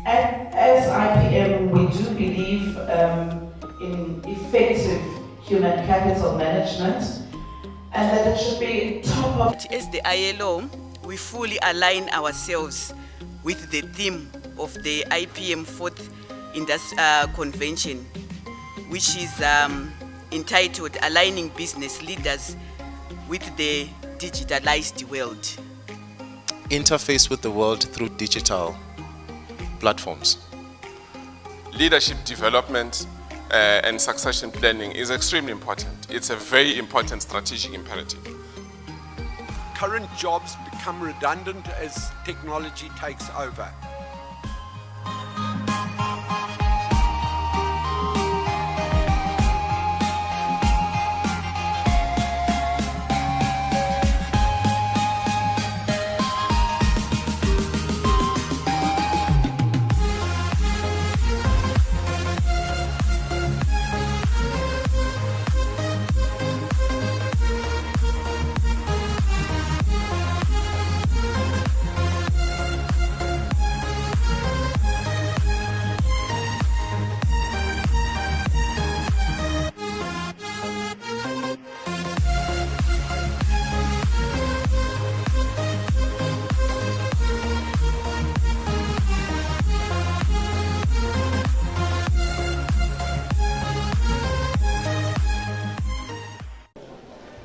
As IPM, we do believe in effective human capital management, and that it should be top of... As the ILO, we fully align ourselves with the theme of the IPM 4th Convention, which is entitled Aligning Business Leaders with the Digitalized World. Interface with the world through digital platforms. Leadership development and succession planning is extremely important. It's a very important strategic imperative. Current jobs become redundant as technology takes over.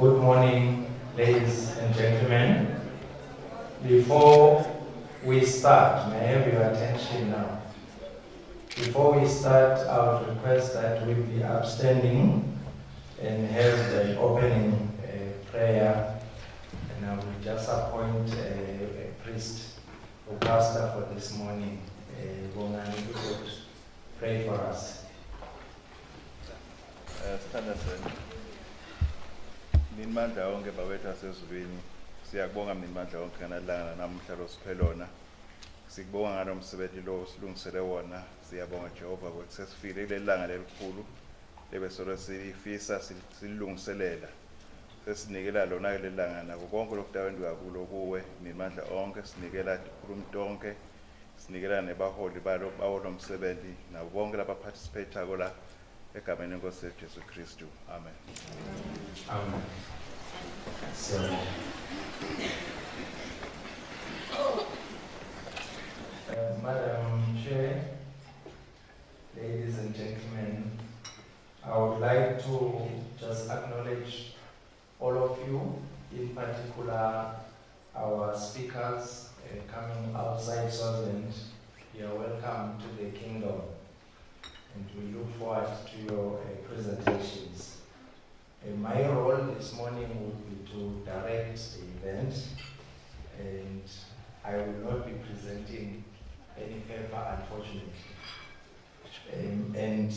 Good morning, ladies and gentlemen. Before we start, may I have your attention now? Before we start, I would request that we be upstanding and have the opening prayer, and I will just appoint a priest or pastor for this morning. Bongani would pray for us. Ninimandla wonke bawethu asezulwini, siyakubonga Ninimandla wonke ngalelanga namhla losiphelona. Sikubonga ngalo msebenzi lo silungisele wona. Siyabonga Jehova ukuthi sesifile kuleli langa lelikhulu lebesolo sifisa silungiselela. Sesinikela lona kuleli langa nako konke lokudawendwa kulo kuwe Ninimandla onke, sinikela ikhulumo tonke, sinikela nebaholi bawo lo msebenzi nabo bonke labaparticipate ko la egameni lenkosi yethu Jesu Kristu. Amen. Amen. So, Madam Chair, ladies and gentlemen, I would like to just acknowledge all of you, in particular our speakers coming outside Swaziland. You are welcome to the kingdom, and we look forward to your presentations. My role this morning would be to direct the event, and I will not be presenting any paper, unfortunately. And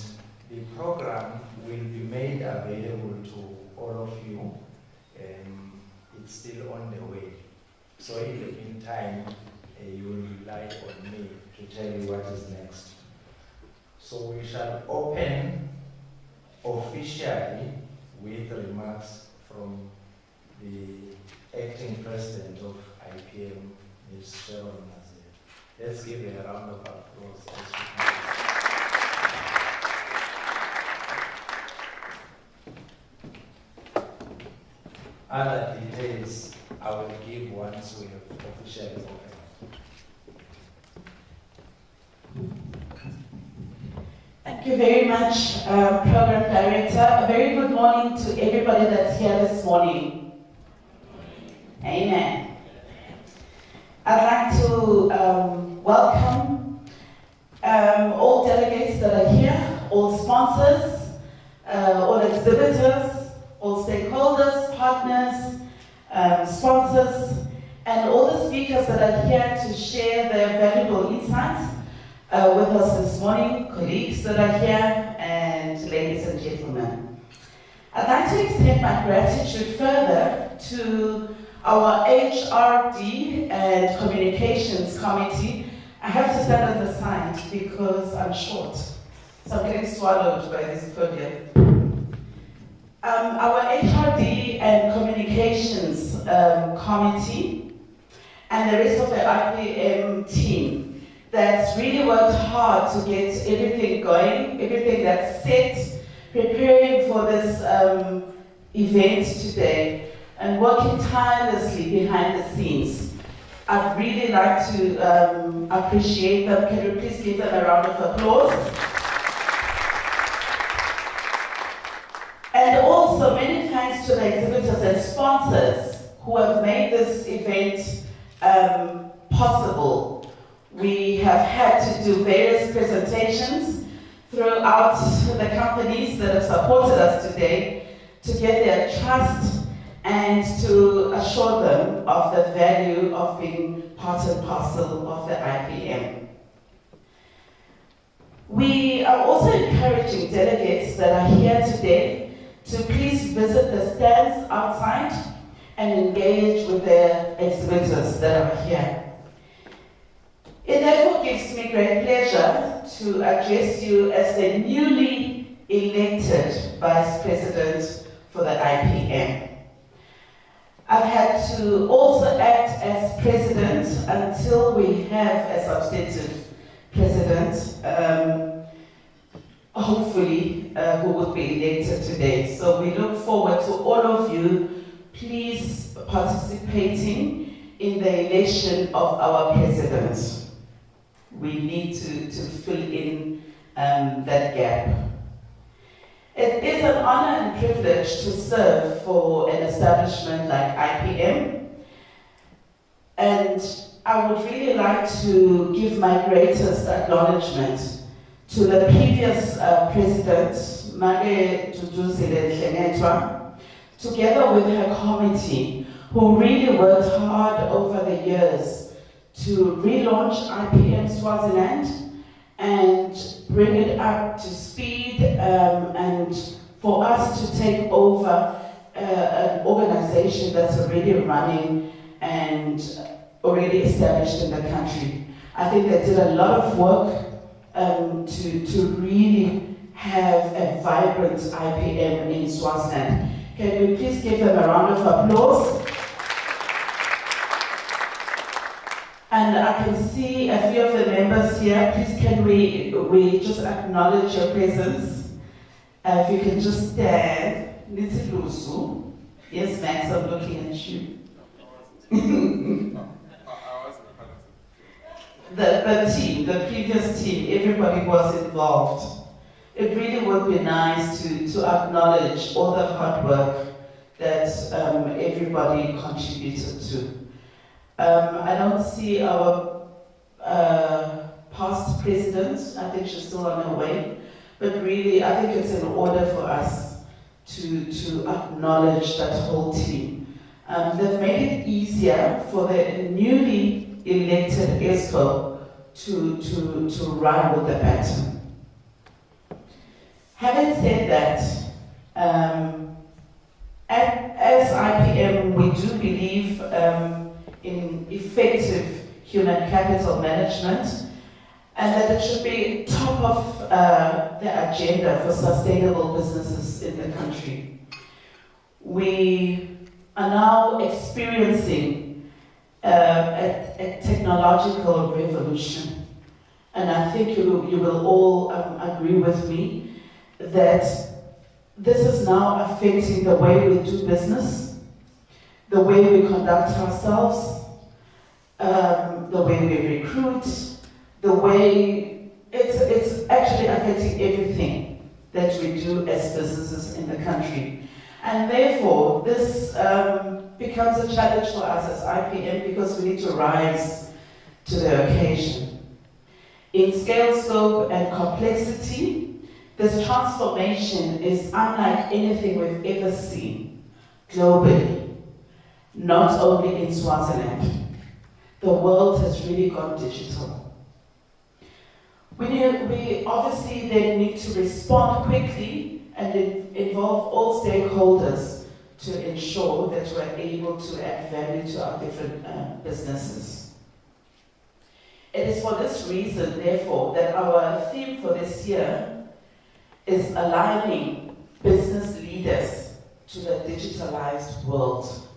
the program will be made available to all of you. It's still on the way. So in the meantime, you will rely on me to tell you what is next. So we shall open officially with remarks from the acting president of IPM, Ms. Sharon Nazir. Let's give her a round of applause as we can. Other details I will give once we have officially opened. Thank you very much, Program Director. A very good morning to everybody that's here this morning. Amen. I'd like to welcome all delegates that are here, all sponsors, all exhibitors, all stakeholders, partners, sponsors, and all the speakers that are here to share their valuable insights with us this morning, colleagues that are here, and ladies and gentlemen. I'd like to extend my gratitude further to our HRD and Communications Committee. I have to stand on the side because I'm short, so I'm getting swallowed by this podium. Our HRD and Communications Committee and the rest of the IPM team, that's really worked hard to get everything going, everything that's set, preparing for this event today, and working tirelessly behind the scenes. I'd really like to appreciate them. Can you please give them a round of applause? And also many thanks to the exhibitors and sponsors who have made this event possible. We have had to do various presentations throughout the companies that have supported us today to get their trust and to assure them of the value of being part and parcel of the IPM. We are also encouraging delegates that are here today to please visit the stands outside and engage with the exhibitors that are here. It therefore gives me great pleasure to address you as the newly elected Vice President for the IPM. I've had to also act as President until we have a substantive President, hopefully, who would be elected today. So we look forward to all of you please participating in the election of our President. We need to fill in that gap. It is an honor and privilege to serve for an establishment like IPM, and I would really like to give my greatest acknowledgement to the previous President, Mage Duduzile Nhlengethwa, together with her committee, who really worked hard over the years to relaunch IPM Swaziland and bring it up to speed, and for us to take over an organization that's already running and already established in the country. I think they did a lot of work to really have a vibrant IPM in Swaziland. Can we please give them a round of applause? And I can see a few of the members here. Please can we just acknowledge your presence? If you can just stand. Nitsi Lusu. Yes, Max, I'm looking at you. The previous team, everybody was involved. It really would be nice to acknowledge all the hard work that everybody contributed to. I don't see our past president. I think she's still on her way. But really, I think it's in order for us to acknowledge that whole team. They've made it easier for the newly elected ESCO to run with the pattern. Having said that, as IPM, we do believe in effective human capital management, and that it should be top of the agenda for sustainable businesses in the country. We are now experiencing a technological revolution, and I think you will all agree with me that this is now affecting the way we do business, the way we conduct ourselves, the way we recruit, the way it's actually affecting everything that we do as businesses in the country. And therefore, this becomes a challenge for us as IPM because we need to rise to the occasion. In scale, scope, and complexity, this transformation is unlike anything we've ever seen globally, not only in Swaziland. The world has really gone digital. We obviously then need to respond quickly and involve all stakeholders to ensure that we're able to add value to our different businesses. It is for this reason, therefore, that our theme for this year is aligning business leaders to the digitalized world.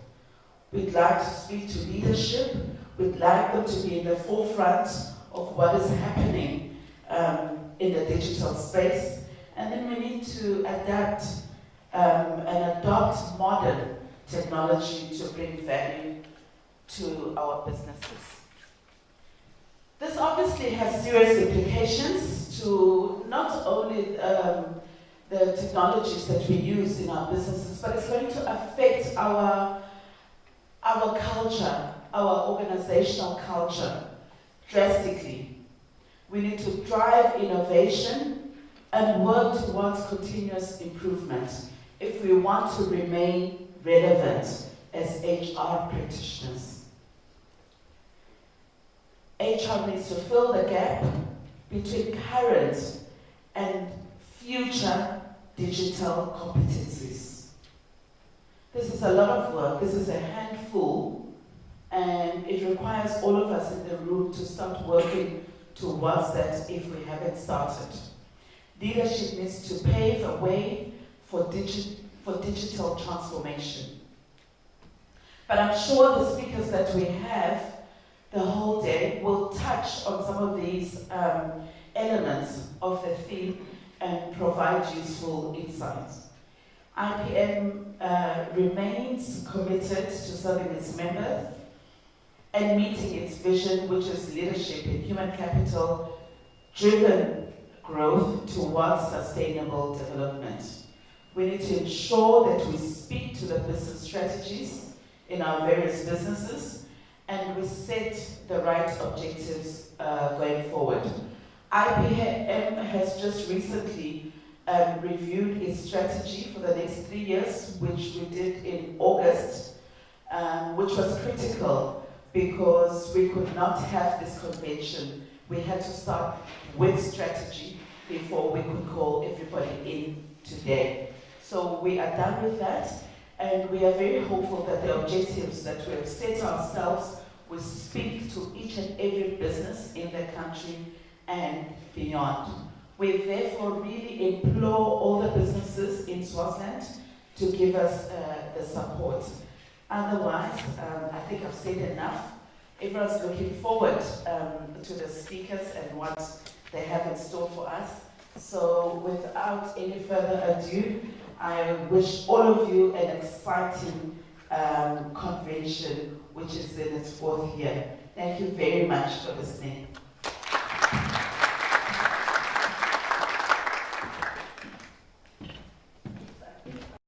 We'd like to speak to leadership. We'd like them to be in the forefront of what is happening in the digital space, and then we need to adapt and adopt modern technology to bring value to our businesses. This obviously has serious implications to not only the technologies that we use in our businesses, but it's going to affect our culture, our organizational culture drastically. We need to drive innovation and work towards continuous improvement if we want to remain relevant as HR practitioners. HR needs to fill the gap between current and future digital competencies. This is a lot of work, this is a handful, and it requires all of us in the room to start working towards that if we haven't started. Leadership needs to pave a way for digital transformation. But I'm sure the speakers that we have the whole day will touch on some of these elements of the theme and provide useful insights. IPM remains committed to serving its members and meeting its vision, which is leadership in human capital, driven growth towards sustainable development. We need to ensure that we speak to the business strategies in our various businesses and we set the right objectives going forward. IPM has just recently reviewed its strategy for the next 3 years, which we did in August, which was critical because we could not have this convention. We had to start with strategy before we could call everybody in today. So we are done with that, and we are very hopeful that the objectives that we have set ourselves will speak to each and every business in the country and beyond. We therefore really implore all the businesses in Swaziland to give us the support. Otherwise, I think I've said enough. Everyone's looking forward to the speakers and what they have in store for us. So without any further ado, I wish all of you an exciting convention, which is in its 4th year. Thank you very much for listening.